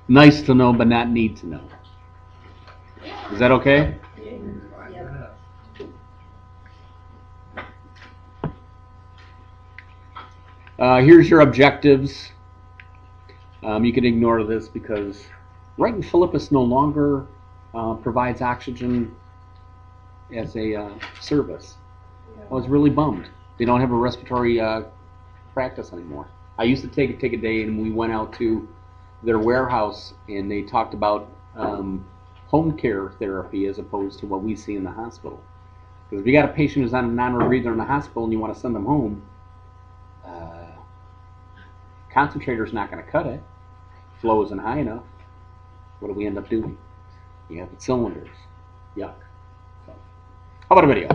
Nice to know, but not need to know. Is that okay? Here's your objectives. You can ignore this because Wright and Philippus no longer provides oxygen as a service. I was really bummed. They don't have a respiratory practice anymore. I used to take a day, and we went out to their warehouse, and they talked about home care therapy as opposed to what we see in the hospital. Because if you got a patient who's on a non-rebreather in the hospital and you want to send them home, concentrator's not going to cut it. Flow isn't high enough. What do we end up doing? You have the cylinders. Yuck. So, how about a video?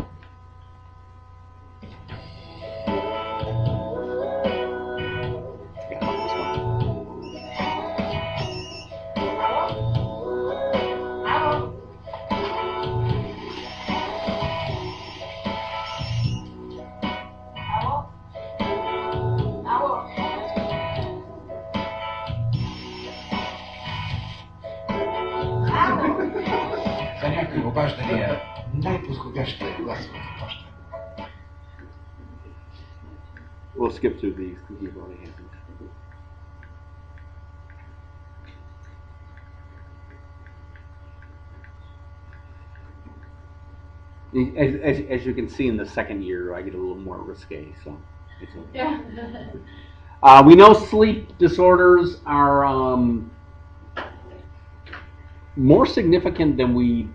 We'll skip through these because you've already had them. As you can see in the second year, I get a little more risque, so it's okay. Yeah. We know sleep disorders are more significant than we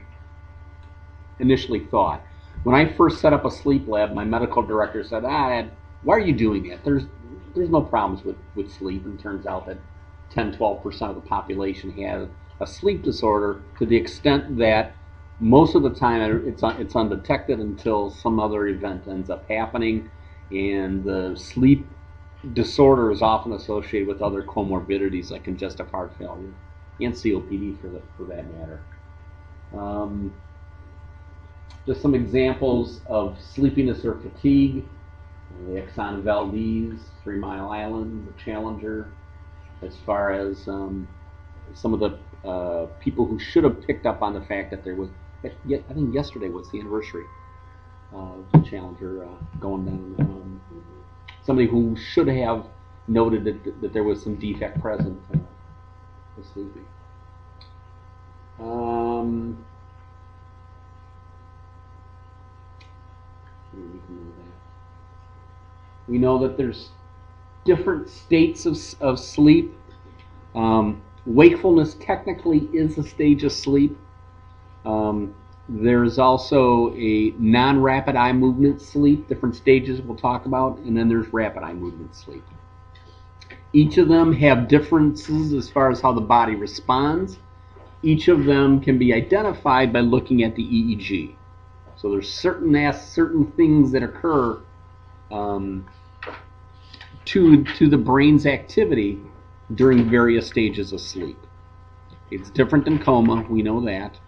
initially thought. When I first set up a sleep lab, my medical director said, why are you doing it? There's no problems with sleep, and it turns out that 10-12% of the population has a sleep disorder, to the extent that most of the time it's undetected until some other event ends up happening, and the sleep disorder is often associated with other comorbidities like congestive heart failure and COPD for that matter. Just some examples of sleepiness or fatigue: the Exxon Valdez, 3 Mile Island, the Challenger. As far as some of the people who should have picked up on the fact that there was, I think yesterday was the anniversary of the Challenger going down. Somebody who should have noted that there was some defect present was sleepy. We know that there's different states of sleep. Wakefulness technically is a stage of sleep. There's also a non-rapid eye movement sleep, different stages we'll talk about, and then there's rapid eye movement sleep. Each of them have differences as far as how the body responds. Each of them can be identified by looking at the EEG. So there's certain things that occur to the brain's activity during various stages of sleep. It's different than coma, we know that.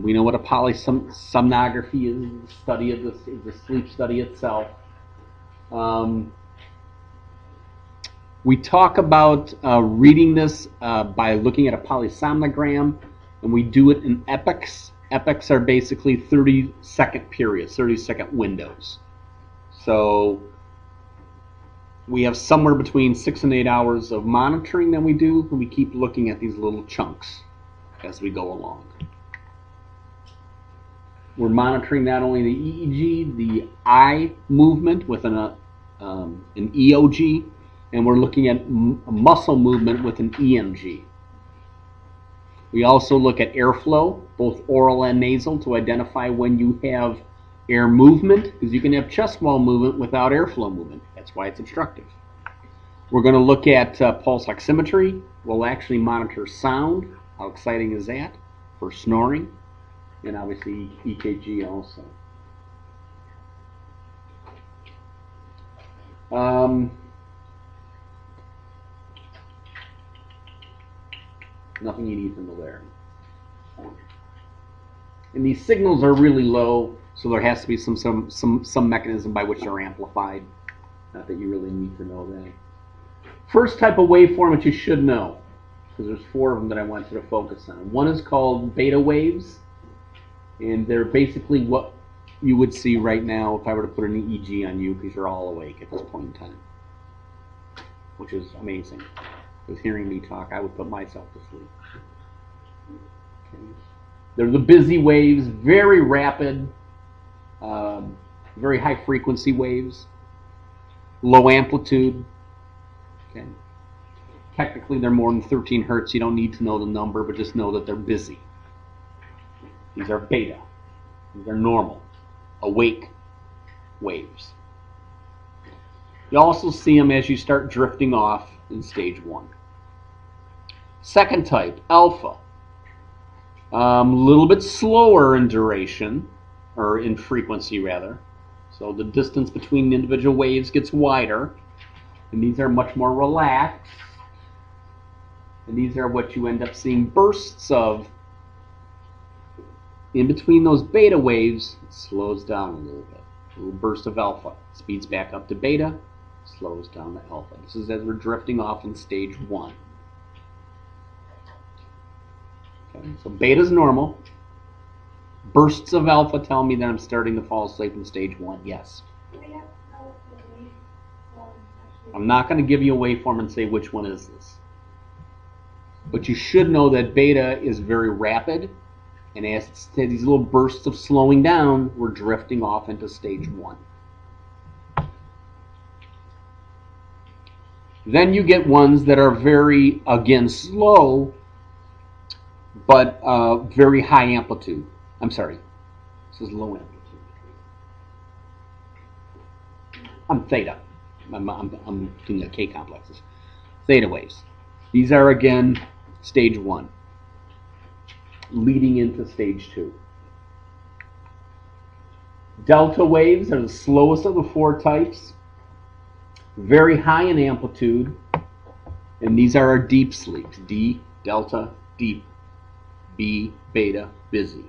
We know what a polysomnography is, the study of the sleep study itself. We talk about reading this by looking at a polysomnogram, and we do it in epochs. Epochs are basically 30-second periods, 30-second windows. So we have somewhere between 6 and 8 hours of monitoring that we do, and we keep looking at these little chunks as we go along. We're monitoring not only the EEG, the eye movement with an EOG, and we're looking at muscle movement with an EMG. We also look at airflow, both oral and nasal, to identify when you have air movement, because you can have chest wall movement without airflow movement. That's why it's obstructive. We're going to look at pulse oximetry. We'll actually monitor sound. How exciting is that? For snoring. And obviously EKG also. Nothing you need to know there. And these signals are really low, so there has to be some mechanism by which they're amplified. Not that you really need to know that. First type of waveform that you should know. because there's 4 of them that I wanted to focus on. One is called beta waves, and they're basically what you would see right now if I were to put an EEG on you, because you're all awake at this point in time, which is amazing. Because hearing me talk, I would put myself to sleep. Okay. They're the busy waves, very rapid, very high frequency waves, low amplitude. Okay. Technically, they're more than 13 hertz. You don't need to know the number, but just know that they're busy. These are beta. These are normal, awake waves. You also see them as you start drifting off in stage 1. Second type, alpha. A little bit slower in duration, or in frequency rather. So the distance between individual waves gets wider, and these are much more relaxed. And these are what you end up seeing bursts of. In between those beta waves, it slows down a little bit. A little burst of alpha, speeds back up to beta, slows down to alpha. This is as we're drifting off in stage 1. Okay, so beta is normal. Bursts of alpha tell me that I'm starting to fall asleep in stage 1. Yes. I'm not going to give you a waveform and say which one is this. But you should know that beta is very rapid, and as it's these little bursts of slowing down, we're drifting off into stage 1. Then you get ones that are very, again, slow, but very high amplitude. I'm sorry, this is low amplitude. I'm theta. I'm doing the K complexes. Theta waves. These are, again, stage 1, leading into stage 2. Delta waves are the slowest of the 4 types, very high in amplitude, and these are our deep sleeps. D, delta, deep. B, beta, busy.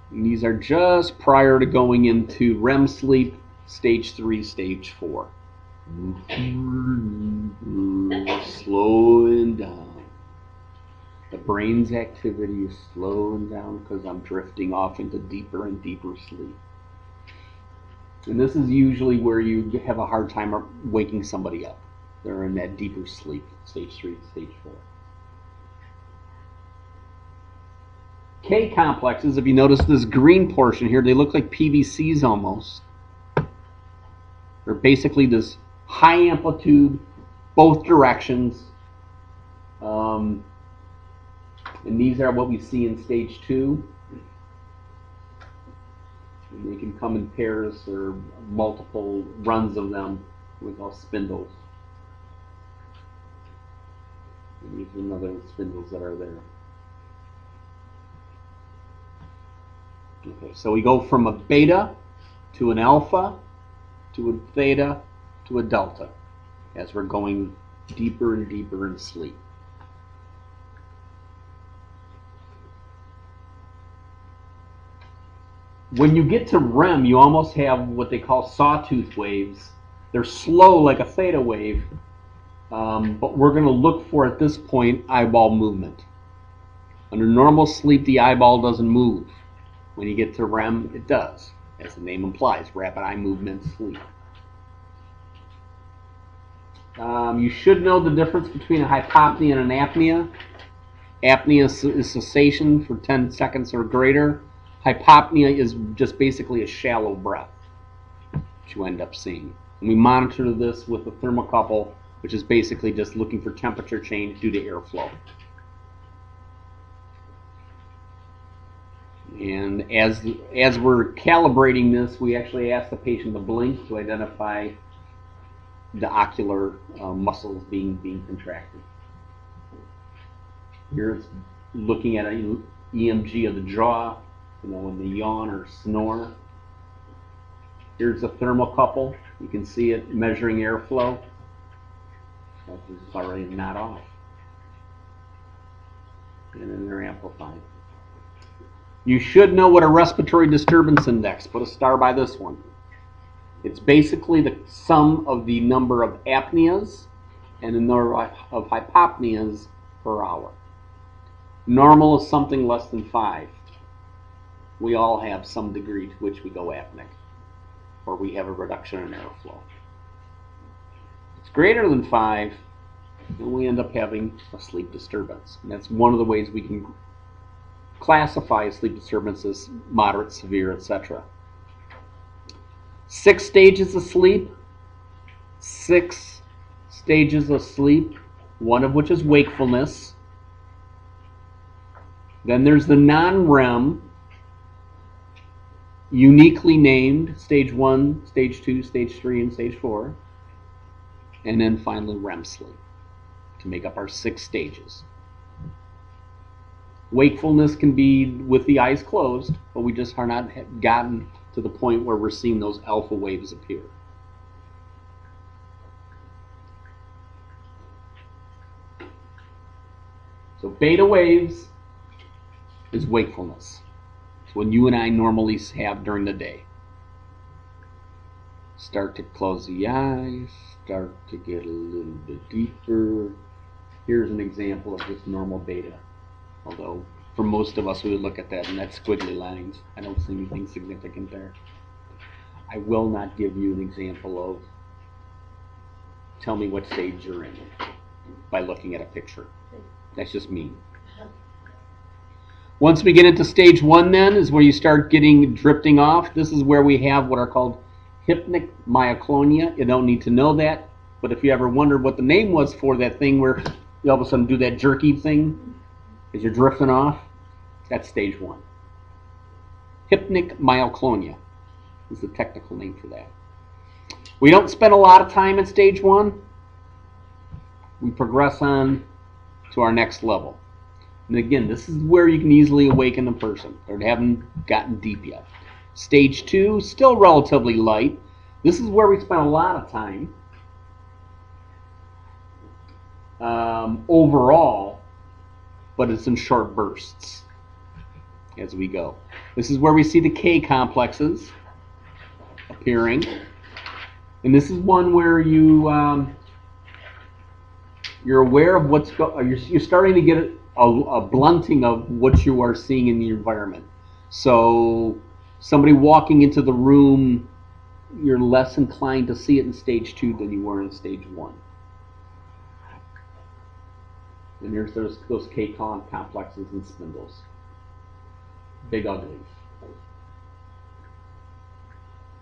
And these are just prior to going into REM sleep, stage 3, stage 4. Slowing down. The brain's activity is slowing down because I'm drifting off into deeper and deeper sleep. And this is usually where you have a hard time waking somebody up. They're in that deeper sleep, stage 3 to stage 4. K complexes, if you notice this green portion here, they look like PVCs almost. They're basically this high amplitude, both directions. And these are what we see in stage 2. And they can come in pairs or multiple runs of them. We call spindles. And these are another spindles that are there. Okay, so we go from a beta to an alpha to a theta to a delta as we're going deeper and deeper in sleep. When you get to REM, you almost have what they call sawtooth waves. They're slow like a theta wave, but we're going to look for, at this point, eyeball movement. Under normal sleep, the eyeball doesn't move. When you get to REM, it does. As the name implies, rapid eye movement sleep. You should know the difference between a hypopnea and an apnea. Apnea is cessation for 10 seconds or greater. Hypopnea is just basically a shallow breath that you end up seeing. And we monitor this with a thermocouple, which is basically just looking for temperature change due to airflow. And as we're calibrating this, we actually ask the patient to blink to identify the ocular muscles being contracted. Here it's looking at an EMG of the jaw, when they yawn or snore. Here's a thermocouple. You can see it measuring airflow. It's already not off. And then they're amplified. You should know what a respiratory disturbance index, put a star by this one, It's basically the sum of the number of apneas and the number of hypopneas per hour. Normal is something less than 5. We all have some degree to which we go apneic, or we have a reduction in airflow. It's greater than 5, and we end up having a sleep disturbance. And that's one of the ways we can classify a sleep disturbance as moderate, severe, etc. 6 stages of sleep. 6 stages of sleep, one of which is wakefulness. Then there's the non-REM, uniquely named stage 1, stage 2, stage 3, and stage 4. And then finally REM sleep to make up our 6 stages. Wakefulness can be with the eyes closed, but we just are not gotten to the point where we're seeing those alpha waves appear. So beta waves is wakefulness. It's what you and I normally have during the day. Start to close the eyes, start to get a little bit deeper. Here's an example of just normal beta. Although for most of us we would look at that and that's squiggly lines. I don't see anything significant there. I will not give you an example of tell me what stage you're in by looking at a picture. That's just me. Once we get into stage 1 then is where you start getting drifting off. This is where we have what are called hypnic myoclonia. You don't need to know that, but if you ever wondered what the name was for that thing where you all of a sudden do that jerky thing as you're drifting off, that's stage 1. Hypnic myoclonia is the technical name for that. We don't spend a lot of time at stage 1. We progress on to our next level. And again, this is where you can easily awaken a person. They haven't gotten deep yet. Stage 2, still relatively light. This is where we spend a lot of time overall, but it's in short bursts as we go. This is where we see the K complexes appearing. And this is one where you're aware of what's you're starting to get a blunting of what you are seeing in the environment. So somebody walking into the room, you're less inclined to see it in stage 2 than you were in stage 1. And there's those K complexes and spindles. Big uglies.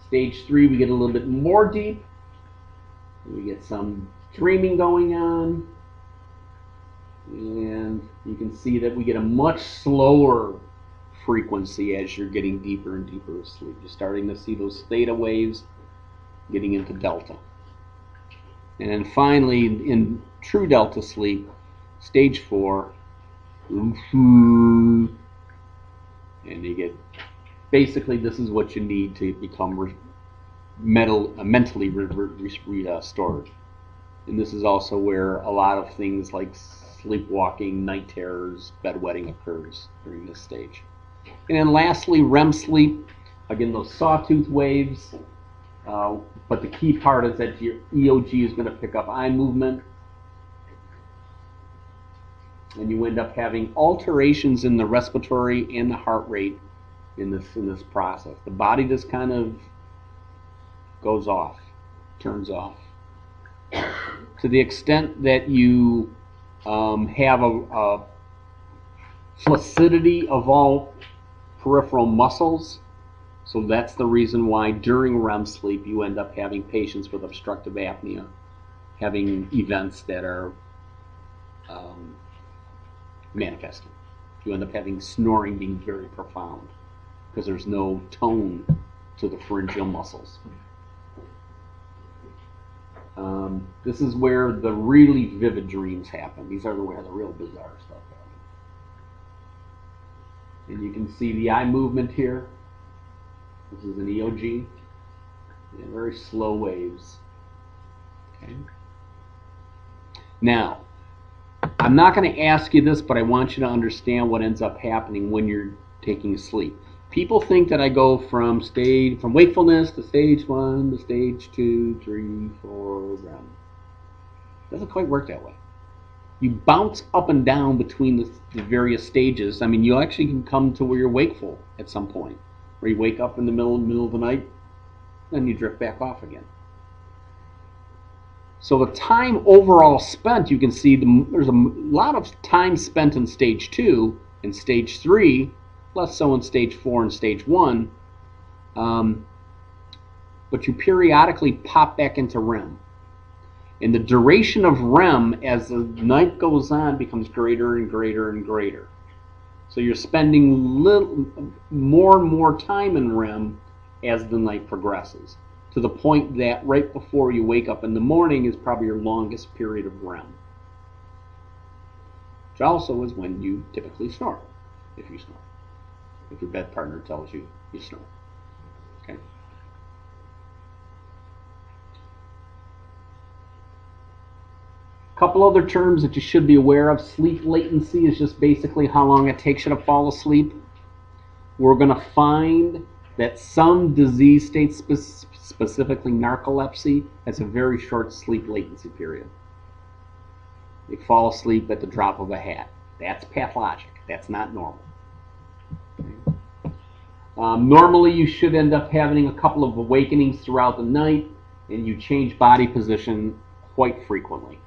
Stage 3, we get a little bit more deep. We get some dreaming going on. And you can see that we get a much slower frequency as you're getting deeper and deeper asleep. You're starting to see those theta waves getting into delta. And then finally, in true delta sleep, stage 4, and you get, basically this is what you need to become mentally restored. And this is also where a lot of things like sleepwalking, night terrors, bedwetting occurs during this stage. And then lastly, REM sleep. Again, those sawtooth waves. But the key part is that your EOG is going to pick up eye movement. And you end up having alterations in the respiratory and the heart rate in this process. The body just kind of goes off, turns off. To the extent that you have a flaccidity of all peripheral muscles. So that's the reason why during REM sleep you end up having patients with obstructive apnea having events that are manifesting. You end up having snoring being very profound because there's no tone to the pharyngeal muscles. This is where the really vivid dreams happen. These are where the real bizarre stuff happens. And you can see the eye movement here. This is an EOG. Yeah, very slow waves. Okay. Now, I'm not going to ask you this, but I want you to understand what ends up happening when you're taking sleep. People think that I go from wakefulness to stage 1 to stage 2, 3, 4, REM. Doesn't quite work that way. You bounce up and down between the various stages. I mean, you actually can come to where you're wakeful at some point, where you wake up in the middle of the night, then you drift back off again. So the time overall spent, you can see there's a lot of time spent in stage 2 and stage 3, less so in stage 4 and stage 1. But you periodically pop back into REM. And the duration of REM as the night goes on becomes greater and greater and greater. So you're spending more and more time in REM as the night progresses, to the point that right before you wake up in the morning is probably your longest period of REM. Which also is when you typically snore, if you snore. If your bed partner tells you you snore. Okay. A couple other terms that you should be aware of. Sleep latency is just basically how long it takes you to fall asleep. We're going to find that some disease states, specifically narcolepsy, has a very short sleep latency period. They fall asleep at the drop of a hat. That's pathologic. That's not normal. Normally, you should end up having a couple of awakenings throughout the night, and you change body position quite frequently.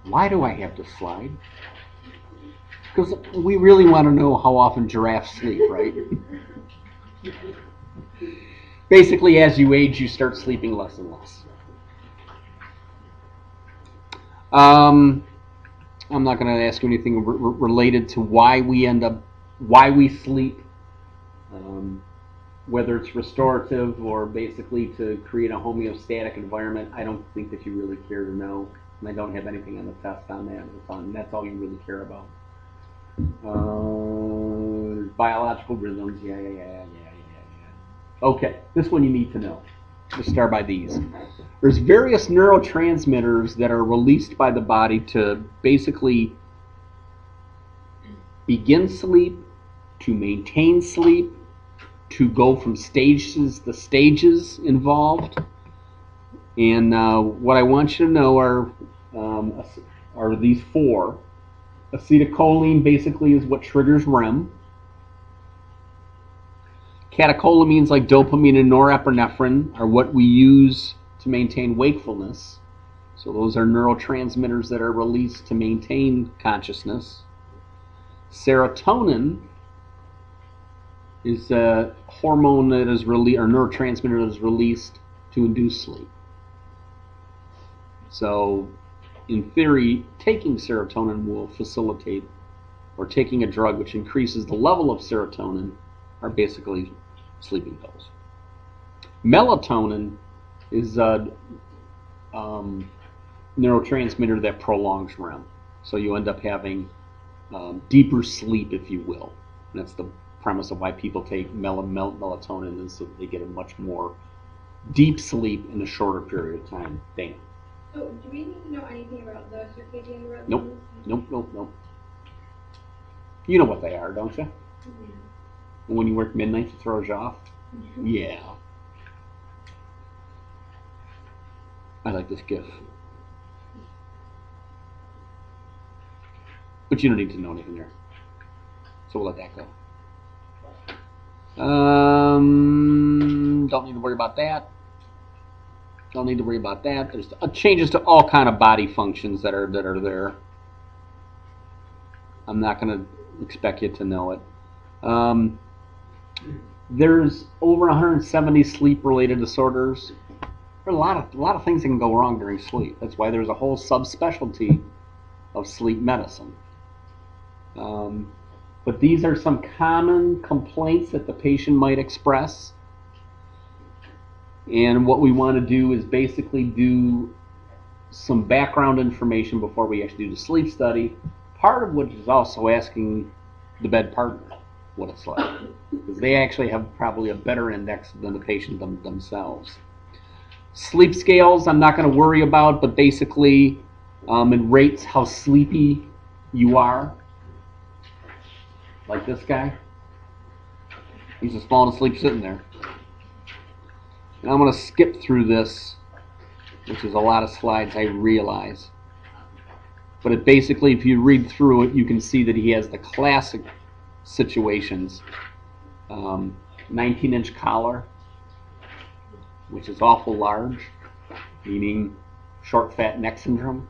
Why do I have this slide? Because we really want to know how often giraffes sleep, right? Basically, as you age, you start sleeping less and less. I'm not going to ask you anything related to why we sleep, whether it's restorative or basically to create a homeostatic environment. I don't think that you really care to know, and I don't have anything on the test on that. That's all you really care about. Biological rhythms, yeah. Okay, this one you need to know. Let's start by these. There's various neurotransmitters that are released by the body to basically begin sleep, to maintain sleep, to go from stages to stages involved. And what I want you to know are these four. Acetylcholine basically is what triggers REM. Catecholamines like dopamine and norepinephrine are what we use to maintain wakefulness. So those are neurotransmitters that are released to maintain consciousness. Serotonin is a hormone that is released, or neurotransmitter that is released to induce sleep. So in theory, taking serotonin will facilitate, or taking a drug which increases the level of serotonin are basically sleeping pills. Melatonin is a neurotransmitter that prolongs REM. So you end up having deeper sleep, if you will. And that's the premise of why people take melatonin, is so that they get a much more deep sleep in a shorter period of time. Dana. So, do we need to know anything about the circadian rhythms? Nope. You know what they are, don't you? Yeah. And when you work midnight, it throws you off? Yeah. I like this GIF. But you don't need to know anything there. So we'll let that go. Don't need to worry about that. Don't need to worry about that. There's changes to all kind of body functions that are there. I'm not going to expect you to know it. There's over 170 sleep-related disorders. There are a lot of things that can go wrong during sleep. That's why there's a whole subspecialty of sleep medicine. But these are some common complaints that the patient might express. And what we want to do is basically do some background information before we actually do the sleep study, part of which is also asking the bed partner what it's like, because they actually have probably a better index than the patient themselves. Sleep scales I'm not going to worry about, but basically It rates how sleepy you are. Like this guy. He's just falling asleep sitting there. And I'm going to skip through this, which is a lot of slides, I realize. But it basically, if you read through it, you can see that he has the classic situations. 19-inch collar, which is awful large, meaning short fat neck syndrome.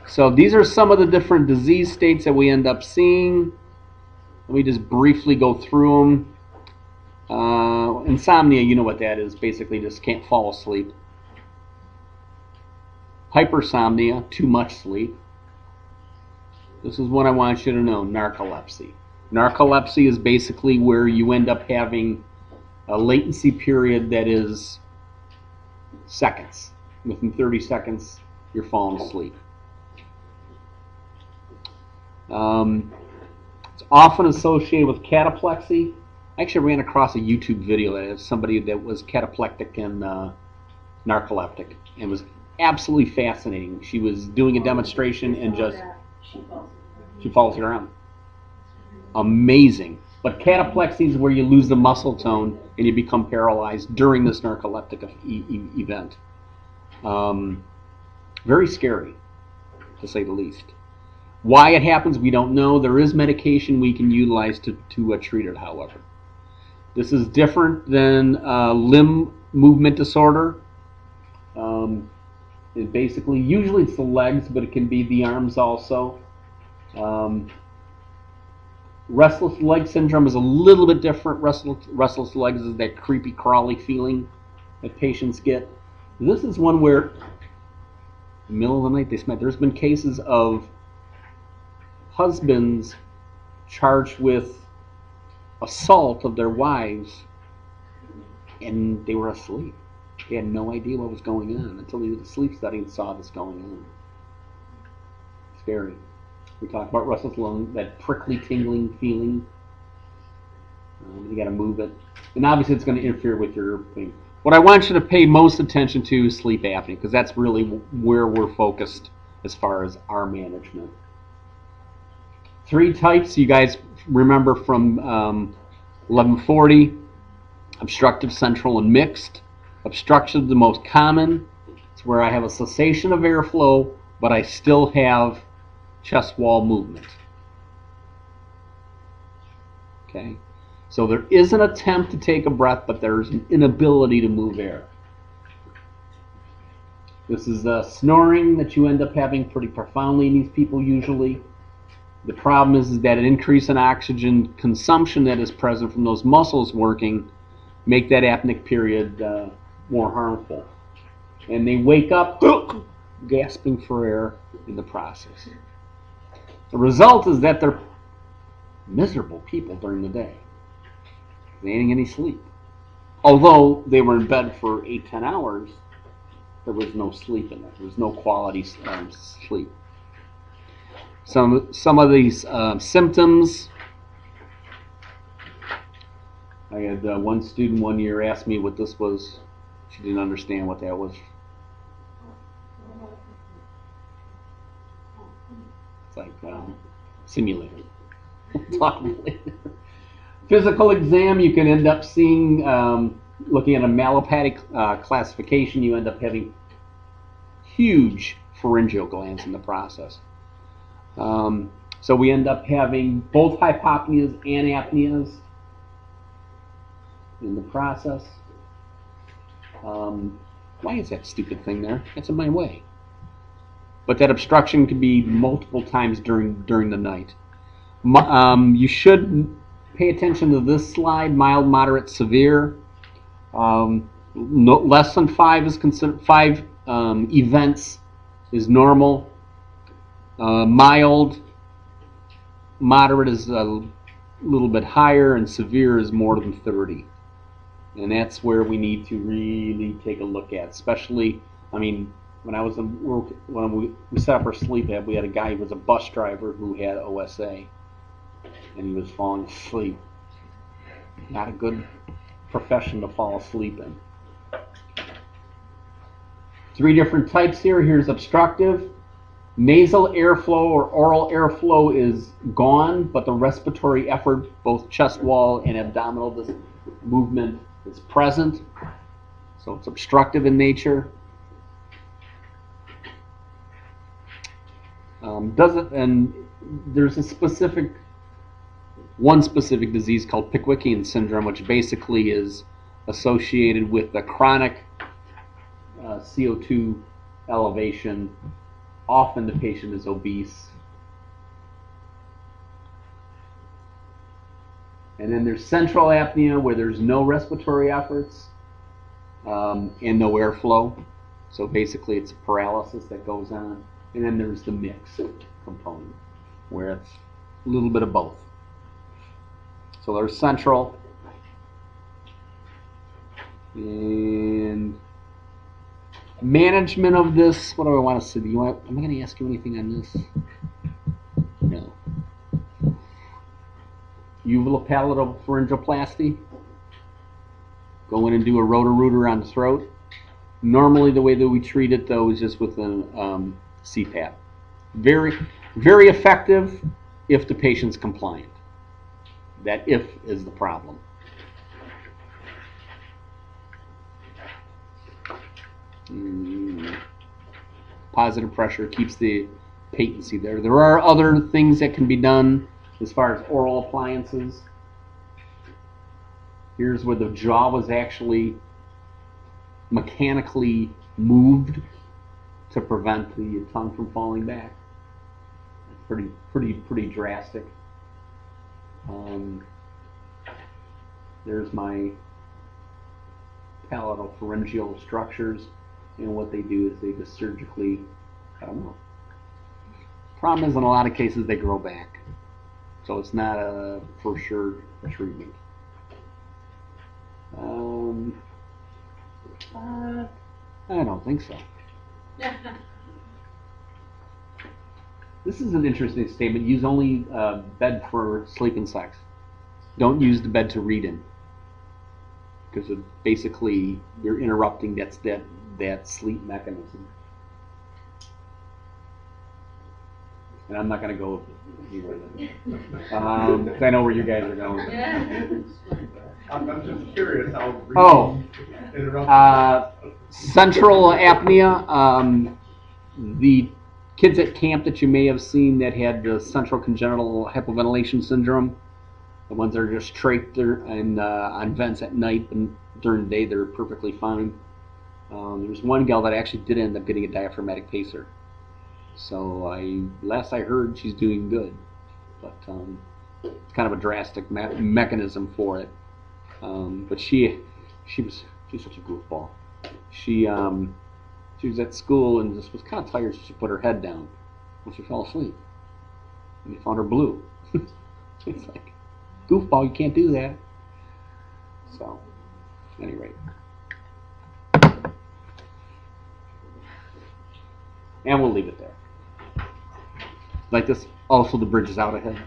So these are some of the different disease states that we end up seeing. Let me just briefly go through them. Insomnia, you know what that is. Basically just can't fall asleep. Hypersomnia, too much sleep. This is what I want you to know, narcolepsy. Narcolepsy is basically where you end up having a latency period that is seconds. Within 30 seconds, you're falling asleep. It's often associated with cataplexy. I actually ran across a YouTube video that has somebody that was cataplectic and narcoleptic. It was absolutely fascinating. She was doing a demonstration and just she falls around. Amazing. But cataplexy is where you lose the muscle tone and you become paralyzed during this narcoleptic event. Very scary, to say the least. Why it happens, we don't know. There is medication we can utilize to treat it, however. This is different than limb movement disorder. It basically, usually it's the legs, but it can be the arms also. Restless leg syndrome is a little bit different. Restless legs is that creepy, crawly feeling that patients get. This is one where, in the middle of the night, they smell. There's been cases of husbands charged with assault of their wives, and they were asleep. They had no idea what was going on until they did a sleep study and saw this going on. Scary. We talked about restless lung, that prickly, tingling feeling. You got to move it, and obviously it's going to interfere with your thing. What I want you to pay most attention to is sleep apnea, because that's really where we're focused as far as our management. 3 types you guys remember from 1140: obstructive, central, and mixed. Obstructive, the most common. It's where I have a cessation of airflow, but I still have chest wall movement. Okay, so there is an attempt to take a breath, but there's an inability to move air. This is snoring that you end up having pretty profoundly in these people usually. The problem is that an increase in oxygen consumption that is present from those muscles working make that apneic period more harmful. And they wake up gasping for air in the process. The result is that they're miserable people during the day. They ain't any sleep. Although they were in bed for 8-10 hours, there was no sleep in it. There was no quality sleep. Some of these symptoms. I had one student one year ask me what this was. She didn't understand what that was. It's like simulator. Talk later. Physical exam, you can end up seeing, looking at a malopathic classification, you end up having huge pharyngeal glands in the process. So we end up having both hypopneas and apneas in the process. Why is that stupid thing there? That's in my way. But that obstruction can be multiple times during the night. You should pay attention to this slide: mild, moderate, severe. No, less than 5 is considered 5 events is normal. Mild, moderate is a little bit higher, and severe is more than 30. And that's where we need to really take a look at. Especially, I mean, when I was when we set up our sleep app, we had a guy who was a bus driver who had OSA, and he was falling asleep. Not a good profession to fall asleep in. Three different types here. Here's obstructive. Nasal airflow or oral airflow is gone, but the respiratory effort, both chest wall and abdominal movement, is present. So it's obstructive in nature. And there's one specific disease called Pickwickian Syndrome, which basically is associated with the chronic CO2 elevation. Often the patient is obese. And then there's central apnea, where there's no respiratory efforts and no airflow. So basically it's a paralysis that goes on. And then there's the mixed component, where it's a little bit of both. So there's central. And management of this, what do I want to say? Am I going to ask you anything on this? No. Uvulopalatable pharyngoplasty. Go in and do a rotor-rooter on the throat. Normally the way that we treat it, though, is just with a CPAP. Very, very effective if the patient's compliant. That if is the problem. Positive pressure keeps the patency there. There are other things that can be done as far as oral appliances. Here's where the jaw was actually mechanically moved to prevent the tongue from falling back. Pretty drastic. There's my palatopharyngeal structures, and what they do is they just surgically cut them off. Problem is, in a lot of cases, they grow back, so it's not a for sure treatment. I don't think so. This is an interesting statement. Use only bed for sleep and sex. Don't use the bed to read in, because basically you're interrupting that sleep mechanism. And I'm not going to go anywhere then. I know where you guys are going. I'm just curious how central apnea. The kids at camp that you may have seen that had the central congenital hypoventilation syndrome, the ones that are just trached and on vents at night, and during the day they're perfectly fine. There's one gal that actually did end up getting a diaphragmatic pacer. So last I heard, she's doing good, but it's kind of a drastic mechanism for it. But she's such a goofball. She was at school and just was kind of tired, so she put her head down when she fell asleep, and they found her blue. It's like, goofball, you can't do that. So, at any rate. And we'll leave it there. Like this, also the bridge is out ahead.